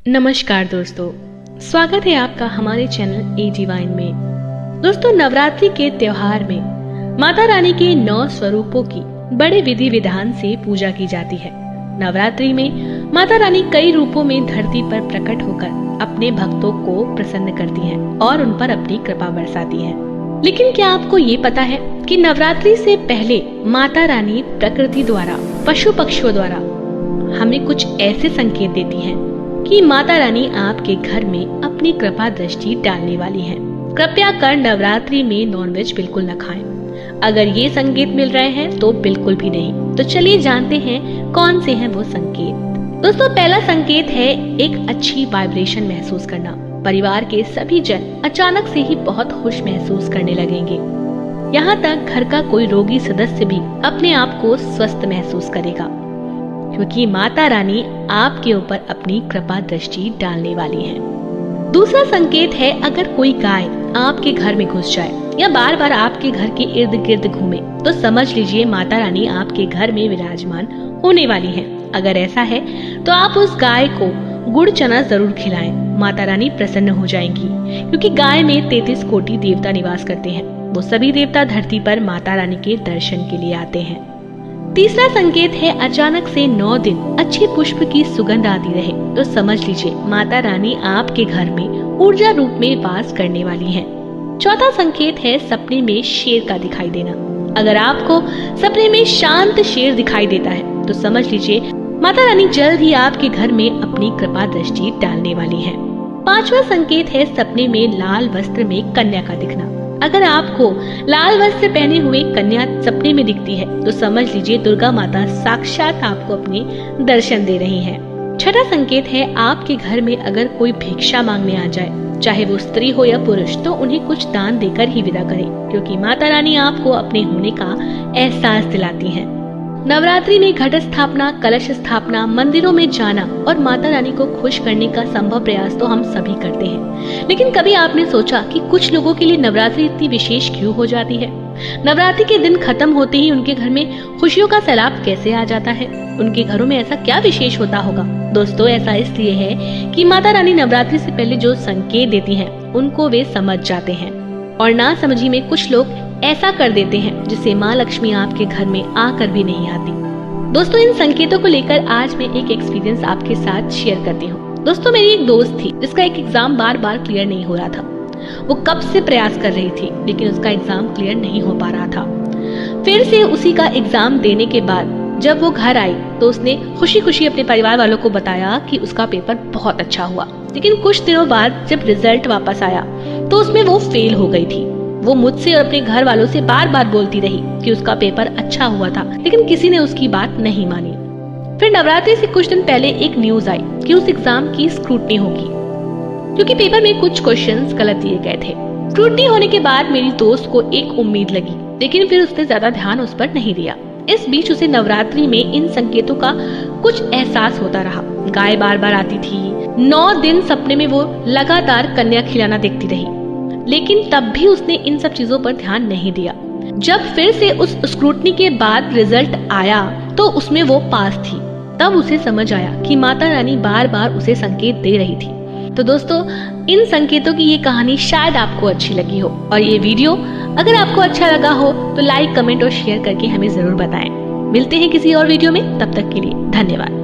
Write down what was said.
नमस्कार दोस्तों, स्वागत है आपका हमारे चैनल ए डिवाइन में। दोस्तों, नवरात्रि के त्योहार में माता रानी के 9 स्वरूपों की बड़े विधि विधान से पूजा की जाती है। नवरात्रि में माता रानी कई रूपों में धरती पर प्रकट होकर अपने भक्तों को प्रसन्न करती हैं और उन पर अपनी कृपा बरसाती हैं। लेकिन क्या आपको ये पता है कि नवरात्रि से पहले माता रानी प्रकृति द्वारा, पशु पक्षियों द्वारा हमें कुछ ऐसे संकेत देती हैं कि माता रानी आपके घर में अपनी कृपा दृष्टि डालने वाली हैं। कृपया कर नवरात्रि में नॉनवेज बिल्कुल न खाएं। अगर ये संकेत मिल रहे हैं तो बिल्कुल भी नहीं। तो चलिए जानते हैं कौन से हैं वो संकेत। दोस्तों, पहला संकेत है एक अच्छी वाइब्रेशन महसूस करना। परिवार के सभी जन अचानक से ही बहुत खुश महसूस करने लगेंगे। यहाँ तक घर का कोई रोगी सदस्य भी अपने आप को स्वस्थ महसूस करेगा, क्योंकि माता रानी आपके ऊपर अपनी कृपा दृष्टि डालने वाली है। दूसरा संकेत है अगर कोई गाय आपके घर में घुस जाए या बार बार आपके घर के इर्द गिर्द घूमे तो समझ लीजिए माता रानी आपके घर में विराजमान होने वाली है। अगर ऐसा है तो आप उस गाय को गुड़ चना जरूर खिलाएं। माता रानी प्रसन्न हो जाएंगी, क्योंकि गाय में 33 कोटि देवता निवास करते हैं। वो सभी देवता धरती पर माता रानी के दर्शन के लिए आते हैं। तीसरा संकेत है अचानक से 9 दिन अच्छे पुष्प की सुगंध आती रहे तो समझ लीजिए माता रानी आपके घर में ऊर्जा रूप में वास करने वाली हैं। चौथा संकेत है सपने में शेर का दिखाई देना। अगर आपको सपने में शांत शेर दिखाई देता है तो समझ लीजिए माता रानी जल्द ही आपके घर में अपनी कृपा दृष्टि डालने वाली है। पांचवा संकेत है सपने में लाल वस्त्र में कन्या का दिखना। अगर आपको लाल वस्त्र पहने हुए कन्या सपने में दिखती है तो समझ लीजिए दुर्गा माता साक्षात आपको अपने दर्शन दे रही हैं। छठा संकेत है आपके घर में अगर कोई भिक्षा मांगने आ जाए, चाहे वो स्त्री हो या पुरुष, तो उन्हें कुछ दान देकर ही विदा करें, क्योंकि माता रानी आपको अपने होने का एहसास दिलाती हैं। नवरात्रि में घट स्थापना, कलश स्थापना, मंदिरों में जाना और माता रानी को खुश करने का संभव प्रयास तो हम सभी करते हैं। लेकिन कभी आपने सोचा कि कुछ लोगों के लिए नवरात्रि इतनी विशेष क्यों हो जाती है? नवरात्रि के दिन खत्म होते ही उनके घर में खुशियों का सैलाब कैसे आ जाता है? उनके घरों में ऐसा क्या विशेष होता होगा? दोस्तों, ऐसा इसलिए है कि माता रानी नवरात्रि से पहले जो संकेत देती हैं उनको वे समझ जाते हैं, और ना समझी में कुछ लोग ऐसा कर देते हैं जिससे माँ लक्ष्मी आपके घर में आकर भी नहीं आती। दोस्तों, इन संकेतों को लेकर आज मैं एक एक्सपीरियंस आपके साथ शेयर करती हूँ। दोस्तों, मेरी एक दोस्त थी जिसका एक एग्जाम बार बार क्लियर नहीं हो रहा था। वो कब से प्रयास कर रही थी लेकिन उसका एग्जाम क्लियर नहीं हो पा रहा था। फिर से उसी का एग्जाम देने के बाद जब वो घर आई तो उसने खुशी खुशी अपने परिवार वालों को बताया कि उसका पेपर बहुत अच्छा हुआ। लेकिन कुछ दिनों बाद जब रिजल्ट वापस आया तो उसमें वो फेल हो गई थी। वो मुझसे और अपने घर वालों से बार बार बोलती रही कि उसका पेपर अच्छा हुआ था, लेकिन किसी ने उसकी बात नहीं मानी। फिर नवरात्रि से कुछ दिन पहले एक न्यूज आई कि उस एग्जाम की स्क्रूटनी होगी, क्योंकि पेपर में कुछ क्वेश्चंस गलत दिए गए थे। स्क्रूटनी होने के बाद मेरी दोस्त को एक उम्मीद लगी, लेकिन फिर उसने ज्यादा ध्यान उस पर नहीं दिया। इस बीच उसे नवरात्रि में इन संकेतों का कुछ एहसास होता रहा। गाय बार बार आती थी। 9 दिन सपने में वो लगातार कन्या खिलाना देखती रही, लेकिन तब भी उसने इन सब चीजों पर ध्यान नहीं दिया। जब फिर से उस स्क्रूटनी के बाद रिजल्ट आया तो उसमें वो पास थी। तब उसे समझ आया कि माता रानी बार बार उसे संकेत दे रही थी। तो दोस्तों, इन संकेतों की ये कहानी शायद आपको अच्छी लगी हो, और ये वीडियो अगर आपको अच्छा लगा हो तो लाइक, कमेंट और शेयर करके हमें जरूर बताएं। मिलते हैं किसी और वीडियो में, तब तक के लिए धन्यवाद।